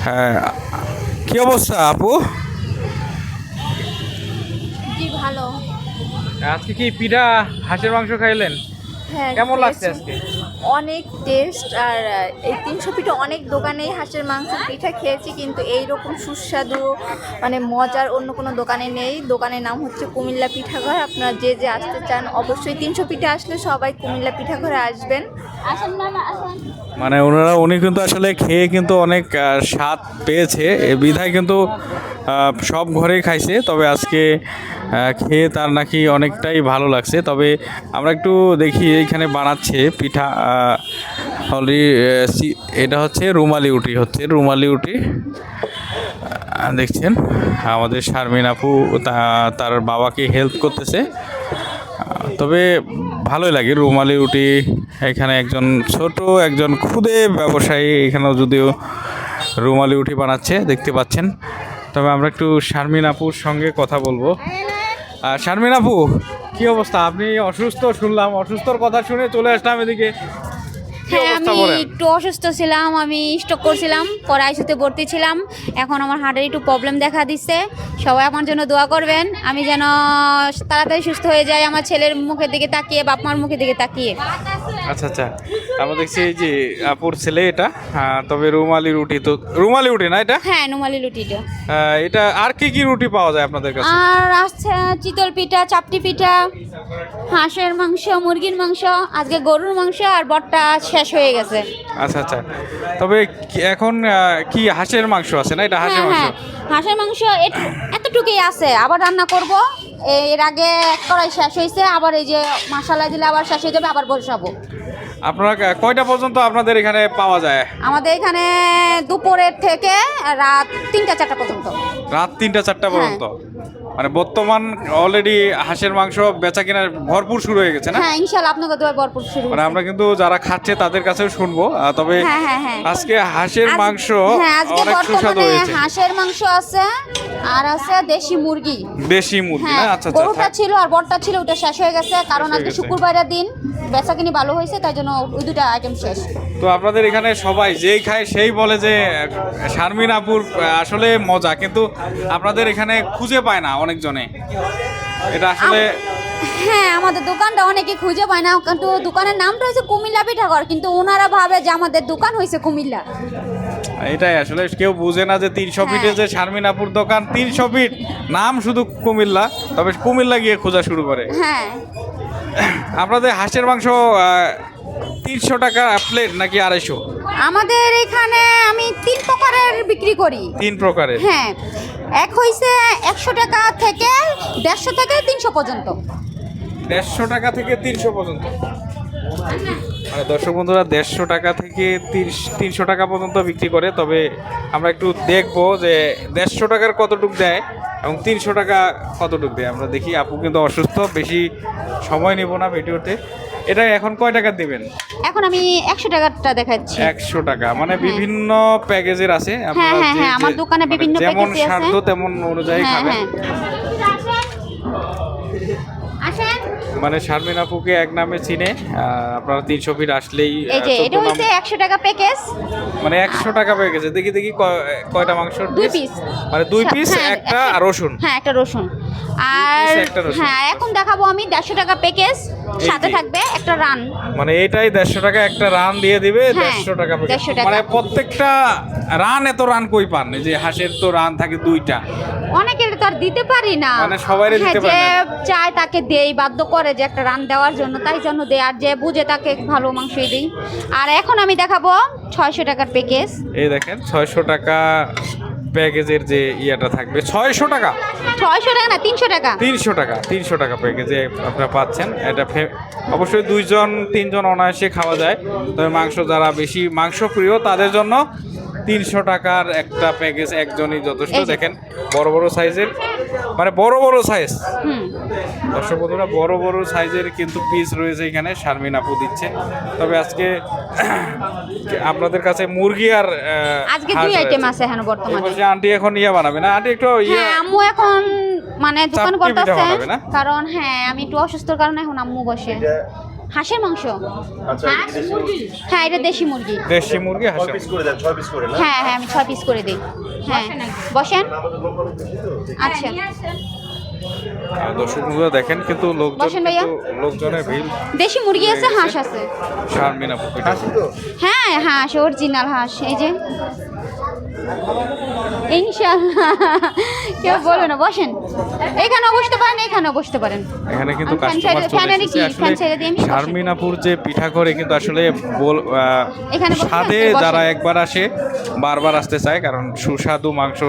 হ্যাঁ, কি অবস্থা আপু? জি ভালো। আজকে কি পিঠা হাঁসের মাংস খাইলেন? হ্যাঁ, কেমন লাগছে খেয়েছি। আজকে? অনেক টেস্ট। আর এই ৩০০ পিঠা অনেক দোকানেই হাঁসের মাংসের পিঠা খেয়েছি, কিন্তু এইরকম সুস্বাদু মানে মজার অন্য কোনো দোকানে নেই। দোকানের নাম হচ্ছে কুমিল্লা পিঠাঘর। আপনারা যে যে আসতে চান অবশ্যই ৩০০ পিঠা আসলে সবাই কুমিল্লা পিঠাঘরে আসবেন। আসেন মামা আসেন। মানে উনি কিন্তু আসলে খেয়ে কিন্তু অনেক স্বাদ পেয়েছে, এ বিধায় কিন্তু সব ঘরেই খাইছে। তবে আজকে খেয়ে তার নাকি অনেকটাই ভালো লাগছে। তবে আমরা একটু দেখি এইখানে বানাচ্ছে পিঠা অলরেডি। এটা হচ্ছে রুমালি উটি দেখছেন। আমাদের শারমিন আপু তার বাবাকে হেল্প করতেছে। তবে ভালোই লাগে রুমালি রুটি। এখানে একজন ক্ষুদে ব্যবসায়ী এখানেও যদিও রুমালি রুটি বানাচ্ছে দেখতে পাচ্ছেন। তবে আমরা একটু শারমিন আপুর সঙ্গে কথা বলবো। শারমিন আপু, কি অবস্থা? আপনি অসুস্থ শুনলাম, অসুস্থর কথা শুনে চলে আসলাম এদিকে। কি হ্যাঁ, অবস্থা আমি বলেন? একটু অসুস্থ ছিলাম, আমি স্ট্রোক করছিলাম, পরে আইসিইউতে ভর্তি ছিলাম। এখন আমার হার্টের একটু প্রবলেম দেখা দিচ্ছে। সবাই আমার জন্য দোয়া করবেন, আমি যেন তাড়াতাড়ি সুস্থ হয়ে যাই, আমার ছেলের মুখের দিকে তাকিয়ে, বাপ মার মুখের দিকে তাকিয়ে। আচ্ছা আচ্ছা, আমরা দেখছি এই যে আপুর ছেলে এটা। তবে রুমালি রুটি না এটা? হ্যাঁ, নুমালি রুটিটা। এটা আর কি কি রুটি পাওয়া যায় আপনাদের কাছে? আর আছে চিতল পিঠা, চাপটি পিঠা, হাঁসের মাংস, মুরগির মাংস, আজকে গরুর মাংস, আর বটটা শেষ হয়ে গেছে। আচ্ছা আচ্ছা, তবে এখন কি হাঁসের মাংস আছে না? এটা হাঁসের হ্যাঁ মাংস। হ্যাঁ, হাঁসের মাংস এতটুকুই আছে, আবার রান্না করব। এর আগে এক কড়াই শেষ হয়েছে, আবার এই যে মশলা দিলে আবার শেষ হয়ে যাবে, আবার বসাবো। আপনারা কয়টা পর্যন্ত আপনাদের এখানে পাওয়া যায়? আমাদের এখানে দুপুরের থেকে রাত ৩টা ৪টা পর্যন্ত। রাত 3টা 4টা পর্যন্ত? মানে বর্তমান অলরেডি হাঁসের মাংস বেচা কেনার ভরপুর শুরু হয়ে গেছে না? হ্যাঁ, ইনশাআল্লাহ আপনাকে দোয়া ভরপুর শুরু মানে হয়েছে। আমরা কিন্তু যারা খাচ্ছে তাদের কাছেও শুনবো। তবে হ্যাঁ, হ্যাঁ, হ্যাঁ। আজকে হাঁসের মাংস হ্যাঁ, আজকে অনেক সুস্বাদু বর্তমানে হয়েছে। হাঁসের মাংস আছে, আর আছে দেশি মুরগি। দেশি মুরগি না? হ্যাঁ, আচ্ছা আচ্ছা, গরুটা ছিল আর বটটা ছিল, ওটা শেষ হয়ে গেছে, কারণ শেষ হয়ে আজকে গেছে। শুক্রবারের দিন বেচাকিনি ভালো হয়েছে, তাই জন্য ওই দুটা আইটেম শেষ। তো আপনাদের এখানে সবাই যেই খায় সেই বলে যে শারমিন আপুর আসলে মজা, কিন্তু আপনাদের এখানে খুঁজে পায় না অনেকজনে। এটা আসলে হ্যাঁ, আমাদের দোকানটা অনেকে খুঁজে পায় না, কিন্তু দোকানের নামটা হয়েছে কুমিল্লা পিঠাঘর, কিন্তু ওনারা ভাবে যে আমাদের দোকান হয়েছে কুমিল্লা। এটাই আসলে কেউ বুঝে না যে 300 ফিটে হ্যাঁ। যে শারমিন আপুর দোকান, 300 ফিট নাম শুধু কুমিল্লা, তবে কুমিল্লা গিয়ে খোঁজা শুরু করে। হ্যাঁ, আপনাদের হাঁসের মাংস 300 টাকা প্লেট নাকি 250? আমাদের এখানে আমি 3 প্রকারের বিক্রি করি। 3 প্রকারের? হ্যাঁ, এক হইছে 100 টাকা থেকে 150 থেকে 300 পর্যন্ত। 150 টাকা থেকে 300 পর্যন্ত? মানে দর্শক বন্ধুরা, 150 টাকা থেকে 300 টাকা পর্যন্ত বিক্রি করে। তবে আমরা একটু দেখবো যে 150 টাকার কতটুক দেয় এবং 300 টাকা কতটুক দেয়। আমরা দেখি। আপু কিন্তু অসুস্থ, বেশি সময় নেব না ভিডিওতে। এটা এখন কয় টাকা দিবেন? এখন আমি 100 টাকাটা দেখাচ্ছি। 100 টাকা, মানে বিভিন্ন প্যাকেজের আছে। হ্যাঁ, হ্যাঁ, হ্যাঁ, আমার দোকানে মানে বিভিন্ন যেমন প্যাকেজই আছে। সাধ্য তেমন অনুযায়ী হ্যাঁ, খাবেন। হ্যাঁ। আসেন। মানে শারমিন আপুকে এক নামে চিনে। আপনারা 300 ফিট আসলেই এই যে 14 এটা হইছে 100 টাকা প্যাকেজ। মানে 100 টাকা পেয়ে গেছে। দেখি দেখি কয়টা মাংস? 2 পিস। মানে 2 পিস, হ্যাঁ, একটা আর রসুন। হ্যাঁ, একটা রসুন। আর একটা রসুন। হ্যাঁ, এখন দেখাবো আমি 150 টাকা প্যাকেজ, সাথে যে। থাকবে একটা রান। মানে এটাই 150 টাকা, একটা রান দিয়ে দিবে। হ্যাঁ, 150 টাকা পেয়ে। 150 টাকা। মানে প্রত্যেকটা রান এত রান কই পান? এই যে হাঁসের তো রান থাকে 2টা। অনেকের তো আর দিতে পারি না, মানে সবাইরে দিতে হ্যাঁ, পারি যে না। চায় তাকে দেই, বাধ্য করে যে একটা রান দেওয়ার জন্য, তাই জন্য দেয়। আর যে বুঝে তাকে ভালো মাংসই দিই। আর এখন আমি দেখাবো 600 টাকার প্যাকেজ। এই দেখেন 600 টাকা প্যাকেজের যে ইয়াটা থাকবে। 600 টাকা? 600 টাকা না, 300 টাকা। 300 টাকা, 300 টাকা প্যাকেজে আপনারা পাচ্ছেন। এটা অবশ্যই 2-3 জন অনায়াসে খাওয়া যায়। তবে যারা বেশি মাংস প্রিয় তাদের জন্য 300 টাকার একটা প্যাকেজ একজনই যথেষ্ট। এই যে। দেখেন বড় বড় সাইজের, মানে বড় বড় সাইজ। হুম। দর্শক বন্ধুরা, বড় বড় সাইজের কিন্তু পিস রয়েছে এখানে। শারমিন আপু দিচ্ছে। তবে আজকে আপনাদের কাছে মুরগি আর আজকে হাঁস 2 আইটেম রয়েছে। আছে এখন বর্তমানে। এবার যে আন্টি এখন বানাবে না? আন্টি একটু হ্যাঁ, আম্মু এখন মানে দোকান চাপটি পিঠা করতেছে, বানাবে না? কারণ হ্যাঁ আমি একটু অসুস্থর কারণে এখন আম্মু বসে। হাঁসের মাংস। আচ্ছা হ্যাঁ, এটা দেশি মুরগি। দেশি মুরগি, হাঁসের পিস করে দেন, 6 পিস করে না? হ্যাঁ হ্যাঁ, আমি 6 পিস করে দিই। হ্যাঁ বসেন। আচ্ছা দর্শক বন্ধুরা দেখেন কিন্তু বসেন ভাইয়া। লোকজনের ভিড়। দেশি মুরগি আছে, হাঁস আছে। শারমিন আপু পিঠা হ্যাঁ হাঁস, অরিজিনাল হাঁস। এই যে ইনশাআল্লাহ কেউ বলবে না। বসেন, এখানে বসতে পারেন, এখানে বসতে পারেন। এখানে কিন্তু আমি ফ্যান কাস্টমার ছেড়ে- চলে ফ্যানের এসেছে। কি? ফ্যান ছেড়ে দিয়ে আমি আসলে বসেন। শারমিন আপুর যে পিঠা করে কিন্তু আসলে এখানে বসে স্বাদে বসেন। যারা একবার আসে বারবার আসতে চায়, কারণ সুস্বাদু মাংস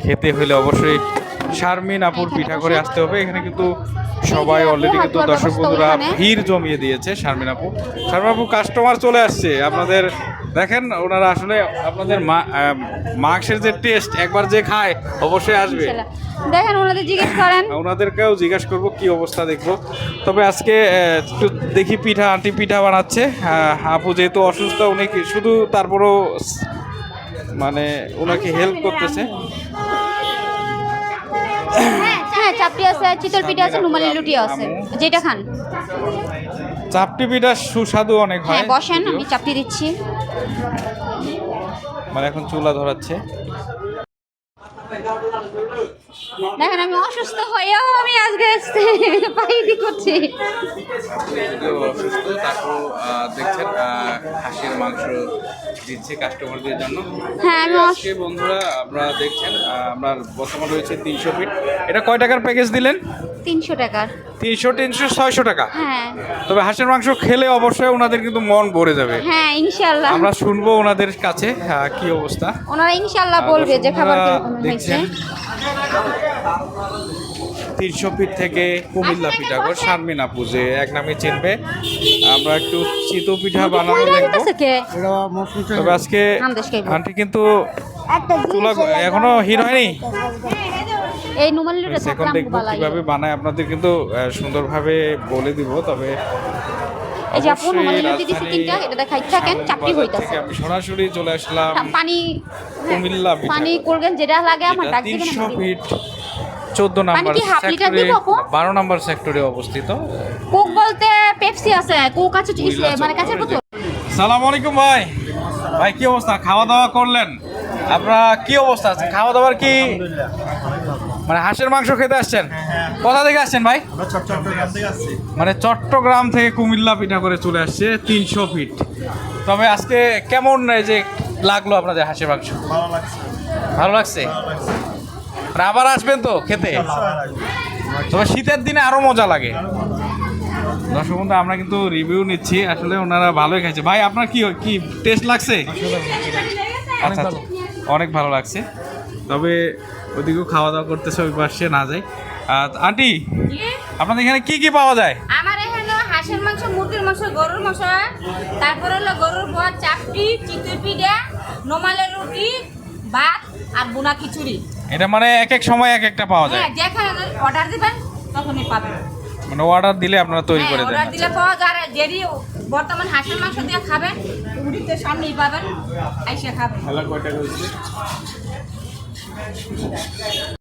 খেতে হলে অবশ্যই শারমিন আপুর এখানে পিঠা বসে। করে আসতে হবে। এখানে কিন্তু সবাই অলরেডি হাত কিন্তু ধোয়ার দর্শক ব্যবস্থা বন্ধুরা ওইখানে। ভিড় জমিয়ে দিয়েছে শারমিন আপু। শারমিন আপু কাস্টমার চলে আসছে আপনাদের। দেখেন ওনারা আসলে আপনাদের মাংসের যে টেস্ট একবার যে খায় অবশ্যই আসবে। ইনশাআল্লাহ। দেখেন ওনাদের জিজ্ঞেস করেন। ওনাদেরকেও জিজ্ঞাসা করবো কি অবস্থা দেখবো। তবে আজকে একটু দেখি পিঠা, আন্টি পিঠা বানাচ্ছে। আপু যেহেতু অসুস্থ উনি শুধু তারপরও মানে ওনাকে হেল্প করতেছে। হ্যাঁ চাপটি আছে, চিতল পিঠা আছে, রুমালি লুটিও আছে, যেটা খান। চাপটি পিঠা সুস্বাদু অনেক হয়। হ্যাঁ বসেন, আমি চাপটি দিচ্ছি। মানে এখন চুলা ধরাচ্ছে। দেখেন আমি অসুস্থ হয়েও আমি আজকে পাইটি করছি। অসুস্থ তারপর দেখছেন হাঁসের মাংস দিচ্ছে কাস্টমারদের জন্য। হ্যাঁ আমি আজকে বন্ধুরা আপনারা দেখছেন আমরা বর্তমান রয়েছে 300 ফিট। এটা কয় টাকার প্যাকেজ দিলেন? 300 টাকার। 300, 600 টাকা। হ্যাঁ তবে হাঁসের মাংস খেলে অবশ্যই ওনাদের কিন্তু মন ভরে যাবে। হ্যাঁ ইনশাআল্লাহ। আমরা শুনবো ওনাদের কাছে কি অবস্থা। ওনারা ইনশাআল্লাহ বলবে যে খাবার কিরকম হয়েছে। দেখছেন 300 ফিট থেকে কুমিল্লা পিঠাঘর শারমিন আপু যে এক নামে চিনবে। আমরা একটু চিতৌ পিঠা বানানো দেখবো। তবে আজকে আন্টি কিন্তু চুলা এখনো হিট হয়নি। এই নুমালি লুটা এখন থাকলাম দেখবো বালাই। কিভাবে বানায় আপনাদের কিন্তু সুন্দরভাবে বলে দিব। তবে এই যে আপু নুমালি লুটি দিছে রাজধানী 3টা, এটা দেখাই থাকেন। চাপটি বাজার হইতাছে। থেকে আমি সরাসরি চলে আসলাম পানি কুমিল্লা পিঠা। পানি করবেন যেটা লাগে আমার এটা ডাক দিবেন। 300 ফিট 14 নাম্বার কি হাফ লিটার সেক্টরে দিব আপু? 12 নাম্বার সেক্টরে অবস্থিত। কোক বলতে পেপসি আছে, কোক আছে মানে কাছের বোতল। সালাম আলাইকুম ভাই। ভাই কি অবস্থা? খাওয়া দাওয়া করলেন? আপনারা কি অবস্থা আছে? খাওয়া দাওয়ার কি মানে হাঁসের মাংস খেতে আসছেন? কোথা থেকে আসছেন ভাই? মানে চট্টগ্রাম থেকে কুমিল্লা পিঠা করে চলে আসছে 300 ফিট। তবে আজকে কেমন এই যে লাগলো আপনাদের হাঁসের মাংস? ভালো লাগছে। আর আবার আসবেন তো খেতে? তবে শীতের দিনে আরো মজা লাগে। দর্শক বন্ধু আমরা কিন্তু রিভিউ নিচ্ছি, আসলে ওনারা ভালোই খাইছে। ভাই আপনার কি কি টেস্ট লাগছে? আচ্ছা আচ্ছা, অনেক ভালো লাগছে। তবে ওদিকেও খাওয়া দাওয়া করতেছে, ওই পাশে না যায়। আন্টি আপনাদের এখানে কি কি পাওয়া যায়? আমার এখানে হাঁসের মাংস, মুরগির মাংস, গরুর মাংস, তারপরে হলো গরুর ভর, চাপটি, চিতই পিঠা, নোমালের রুটি, ভাত আর বুনা খিচুড়ি। এটা মানে এক এক সময় এক একটা পাওয়া যায়? হ্যাঁ, যেখানে অর্ডার দিবেন তখনই পাবেন। মানে অর্ডার দিলে আপনারা তৈরি করে দেন? অর্ডার দিলে পাওয়া যায়। আর যেদি বর্তমান হাঁসের মাংস দিয়ে খাবেন, রুটিতে সামনেই পাবেন, আইসা খাবেন।